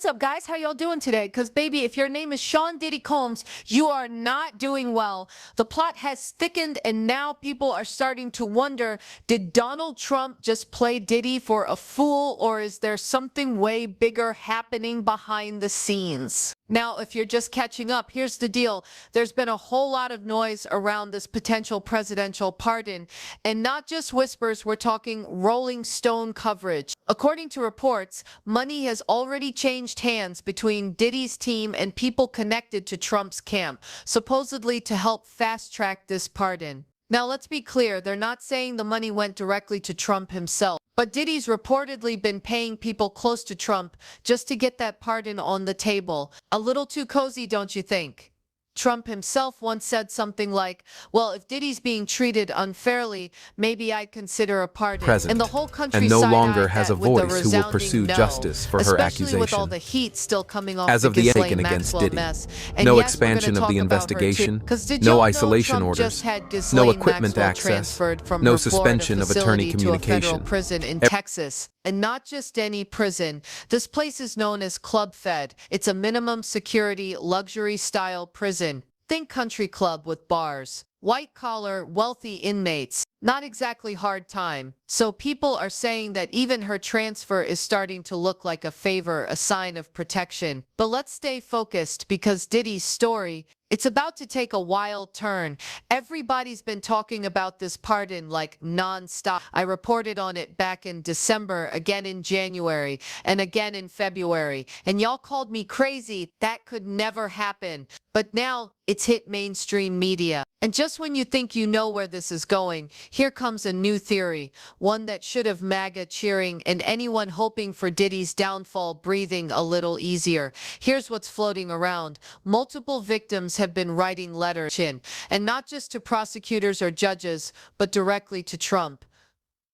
What's up, guys? How y'all doing today? Because, baby, if your name is Sean Diddy Combs, you are not doing well. The plot has thickened, and now people are starting to wonder, did Donald Trump just play Diddy for a fool, or is there something way bigger happening behind the scenes? Now, if you're just catching up, here's the deal. There's been a whole lot of noise around this potential presidential pardon, and not just whispers, we're talking Rolling Stone coverage. According to reports, money has already changed hands between Diddy's team and people connected to Trump's camp, supposedly to help fast-track this pardon. Now, let's be clear, they're not saying the money went directly to Trump himself. But Diddy's reportedly been paying people close to Trump just to get that pardon on the table. A little too cozy, don't you think? Trump himself once said something like, well, if Diddy's being treated unfairly, maybe I'd consider a pardon. Present, and the whole country and no longer has a voice who will pursue justice for her accusation. Especially with all the heat still coming off as the of the Ghislaine taken against Maxwell Diddy. mess. No yes, expansion of the investigation, no isolation orders, no Ghislaine equipment Maxwell access, transferred from no her suspension Florida of attorney facility to a federal communication. prison in Texas. And not just any prison. This place is known as Club Fed. It's a minimum security, luxury-style prison. Think country club with bars. White-collar, wealthy inmates. Not exactly hard time. So people are saying that even her transfer is starting to look like a favor, a sign of protection. But let's stay focused because Diddy's story, it's about to take a wild turn. Everybody's been talking about this pardon like non-stop. I reported on it back in December, again in January, and again in February. And y'all called me crazy. That could never happen. But now it's hit mainstream media. And just when you think you know where this is going, here comes a new theory, one that should have MAGA cheering and anyone hoping for Diddy's downfall breathing a little easier. Here's what's floating around. Multiple victims have been writing letters in, and not just to prosecutors or judges, but directly to Trump.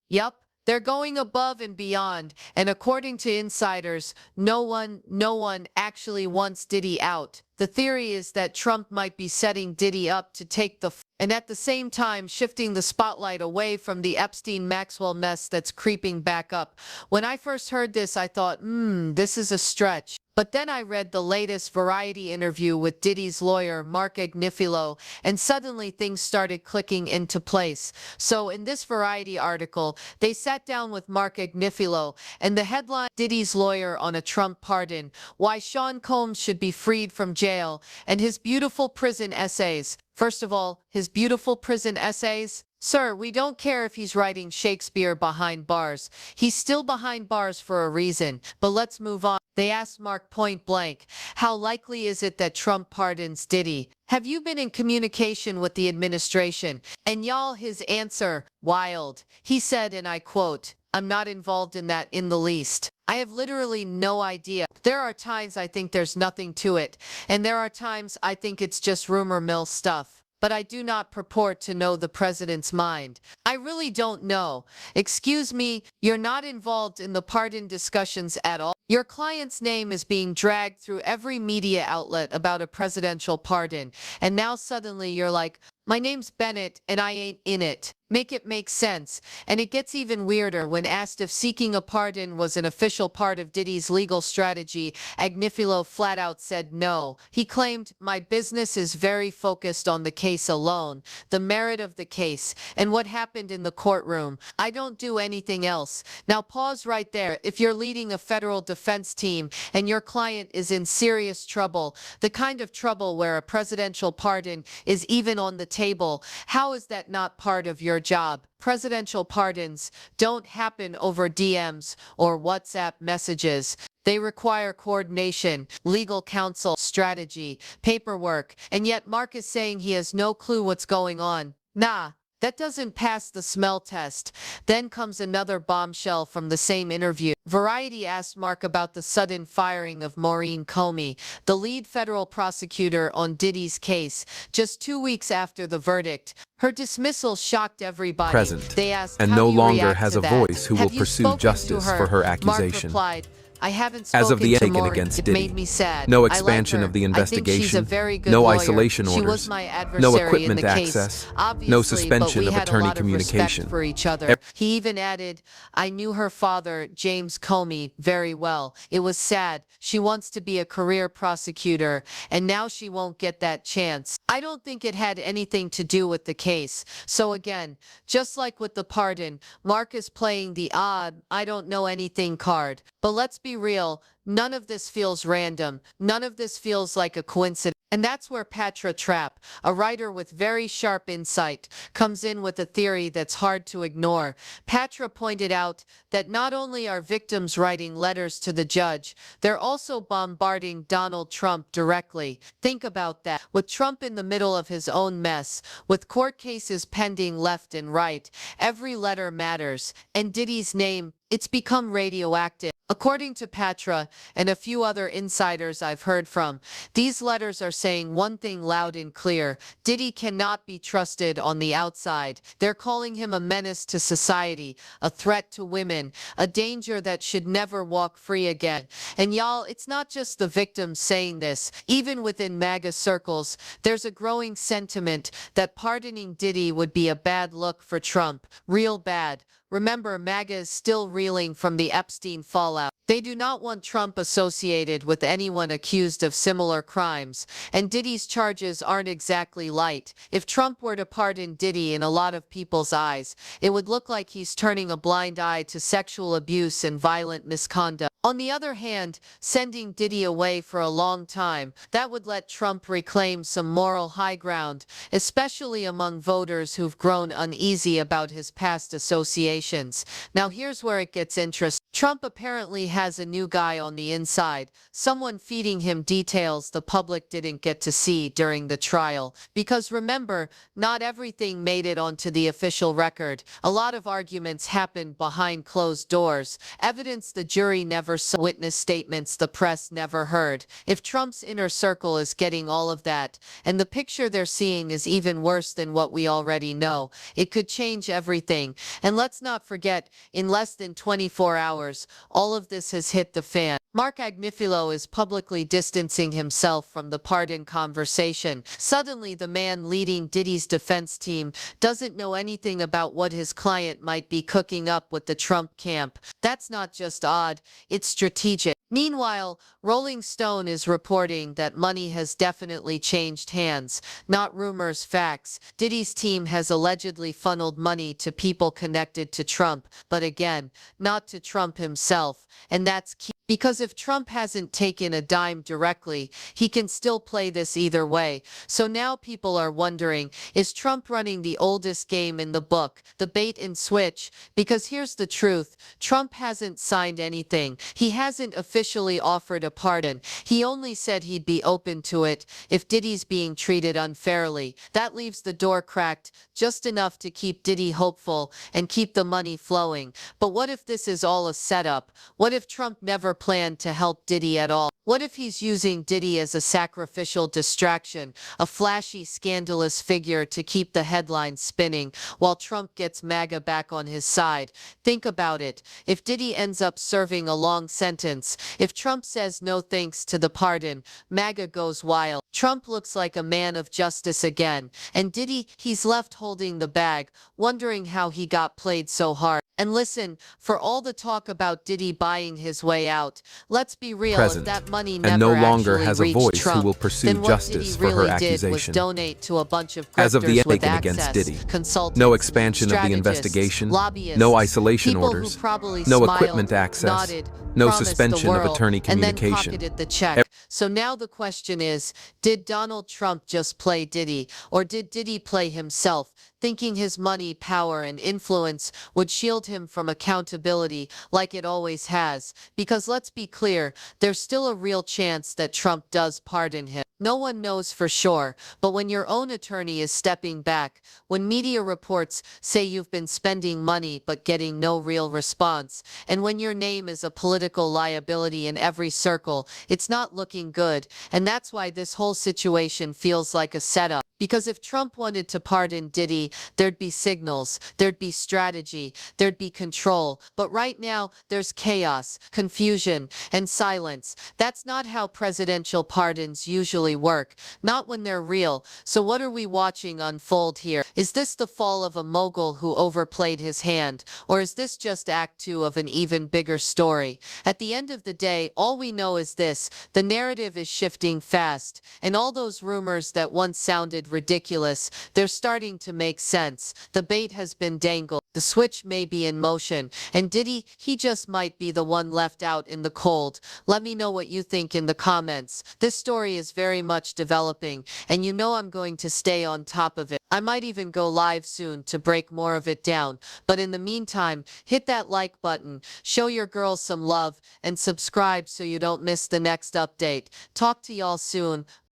Yup. They're going above and beyond, and according to insiders, no one actually wants Diddy out. The theory is that Trump might be setting Diddy up to take the and at the same time shifting the spotlight away from the Epstein-Maxwell mess that's creeping back up. When I first heard this, I thought, this is a stretch. But then I read the latest Variety interview with Diddy's lawyer, Mark Agnifilo, and suddenly things started clicking into place. So in this Variety article, they sat down with Mark Agnifilo, and the headline, Diddy's lawyer on a Trump pardon, why Sean Combs should be freed from jail, and his beautiful prison essays. First of all, his beautiful prison essays? Sir, we don't care if he's writing Shakespeare behind bars. He's still behind bars for a reason. But let's move on. They asked Mark point blank, how likely is it that Trump pardons Diddy? Have you been in communication with the administration? And y'all, his answer, wild. He said, and I quote, I'm not involved in that in the least. I have literally no idea. There are times I think there's nothing to it, and there are times I think it's just rumor mill stuff. But I do not purport to know the president's mind. I really don't know. Excuse me, you're not involved in the pardon discussions at all. Your client's name is being dragged through every media outlet about a presidential pardon, and now suddenly you're like, my name's Bennett and I ain't in it. Make it make sense. And it gets even weirder when asked if seeking a pardon was an official part of Diddy's legal strategy. Agnifilo flat out said no. He claimed, my business is very focused on the case alone, the merit of the case, and what happened in the courtroom. I don't do anything else. Now pause right there. If you're leading a federal defense team and your client is in serious trouble, the kind of trouble where a presidential pardon is even on the table, how is that not part of your job? Presidential pardons don't happen over DMs or WhatsApp messages. They require coordination, legal counsel, strategy, paperwork, and yet Mark is saying he has no clue what's going on. Nah. That doesn't pass the smell test. Then comes another bombshell from the same interview. Variety asked Mark about the sudden firing of Maureen Comey, the lead federal prosecutor on Diddy's case, just 2 weeks after the verdict. Her dismissal shocked everybody. Present, they asked, and how no do you longer react has to a that? voice who Have will you pursue spoken to justice her? for her Mark accusation. replied, I haven't As of spoken the to taken Morgan. against It Diddy. made me sad. No I like expansion her. of the I think she's a investigation. very good No lawyer. isolation She orders. was my No adversary in the equipment case, access. No obviously, but suspension we of had a attorney lot of respect communication. for each other. He even added, I knew her father, James Comey, very well. It was sad. She wants to be a career prosecutor, and now she won't get that chance. I don't think it had anything to do with the case. So again, just like with the pardon, Mark is playing the odd, I don't know anything card. But let's be real, none of this feels random. None of this feels like a coincidence. And that's where Patra Trapp, a writer with very sharp insight, comes in with a theory that's hard to ignore. Patra pointed out that not only are victims writing letters to the judge, they're also bombarding Donald Trump directly. Think about that. With Trump in the middle of his own mess, with court cases pending left and right, every letter matters. And Diddy's name, it's become radioactive. According to Patra and a few other insiders I've heard from, these letters are saying one thing loud and clear: Diddy cannot be trusted on the outside. They're calling him a menace to society, a threat to women, a danger that should never walk free again. And y'all, it's not just the victims saying this. Even within MAGA circles, there's a growing sentiment that pardoning Diddy would be a bad look for Trump. Real bad. Remember, MAGA is still reeling from the Epstein fallout. They do not want Trump associated with anyone accused of similar crimes, and Diddy's charges aren't exactly light. If Trump were to pardon Diddy, in a lot of people's eyes, it would look like he's turning a blind eye to sexual abuse and violent misconduct. On the other hand, sending Diddy away for a long time, that would let Trump reclaim some moral high ground, especially among voters who've grown uneasy about his past associations. Now here's where it gets interesting. Trump apparently has a new guy on the inside, someone feeding him details the public didn't get to see during the trial. Because remember, not everything made it onto the official record. A lot of arguments happened behind closed doors, evidence the jury never saw, witness statements the press never heard. If Trump's inner circle is getting all of that, and the picture they're seeing is even worse than what we already know, it could change everything. And let's not forget, in less than 24 hours, all of this has hit the fan. Mark Agnifilo is publicly distancing himself from the pardon conversation. Suddenly, the man leading Diddy's defense team doesn't know anything about what his client might be cooking up with the Trump camp. That's not just odd, it's strategic. Meanwhile, Rolling Stone is reporting that money has definitely changed hands. Not rumors, facts. Diddy's team has allegedly funneled money to people connected to Trump, but again, not to Trump himself. And that's key. Because if Trump hasn't taken a dime directly, he can still play this either way. So now people are wondering, is Trump running the oldest game in the book, the bait and switch? Because here's the truth, Trump hasn't signed anything. He hasn't officially offered a pardon. He only said he'd be open to it if Diddy's being treated unfairly. That leaves the door cracked, just enough to keep Diddy hopeful and keep the money flowing. But what if this is all a setup? What if Trump never planned to help Diddy at all? What if he's using Diddy as a sacrificial distraction, a flashy, scandalous figure to keep the headlines spinning while Trump gets MAGA back on his side? Think about it. If Diddy ends up serving a long sentence, if Trump says no thanks to the pardon, MAGA goes wild. Trump looks like a man of justice again. And Diddy, he's left holding the bag, wondering how he got played so hard. And listen, for all the talk about Diddy buying his way out, let's be real, Present, if that money and never no longer actually has a reached voice Trump, who will pursue then what justice Diddy for her really did was accusation. donate to a bunch of As of the grifters with taken against access, Diddy. consultants, No expansion of the strategists, investigation. lobbyists, No isolation people orders. who probably No smiled, equipment access. nodded, No promised the suspension of world, attorney and then communication. pocketed the check. So now the question is, did Donald Trump just play Diddy, or did Diddy play himself, thinking his money, power, and influence would shield him from accountability like it always has? Because let's be clear, there's still a real chance that Trump does pardon him. No one knows for sure, but when your own attorney is stepping back, when media reports say you've been spending money but getting no real response, and when your name is a political liability in every circle, it's not looking good. And that's why this whole situation feels like a setup. Because if Trump wanted to pardon Diddy, stability, there'd be signals, there'd be strategy, there'd be control. But right now, there's chaos, confusion, and silence. That's not how presidential pardons usually work, not when they're real. So what are we watching unfold here? Is this the fall of a mogul who overplayed his hand, or is this just act two of an even bigger story? At the end of the day, all we know is this: the narrative is shifting fast, and all those rumors that once sounded ridiculous, they're starting to make sense. The bait has been dangled. The switch may be in motion, and Diddy, he just might be the one left out in the cold. Let me know what you think in the comments. This story is very much developing, and you know I'm going to stay on top of it. I might even go live soon to break more of it down. But in the meantime, hit that like button, show your girls some love, and subscribe so you don't miss the next update. Talk to y'all soon.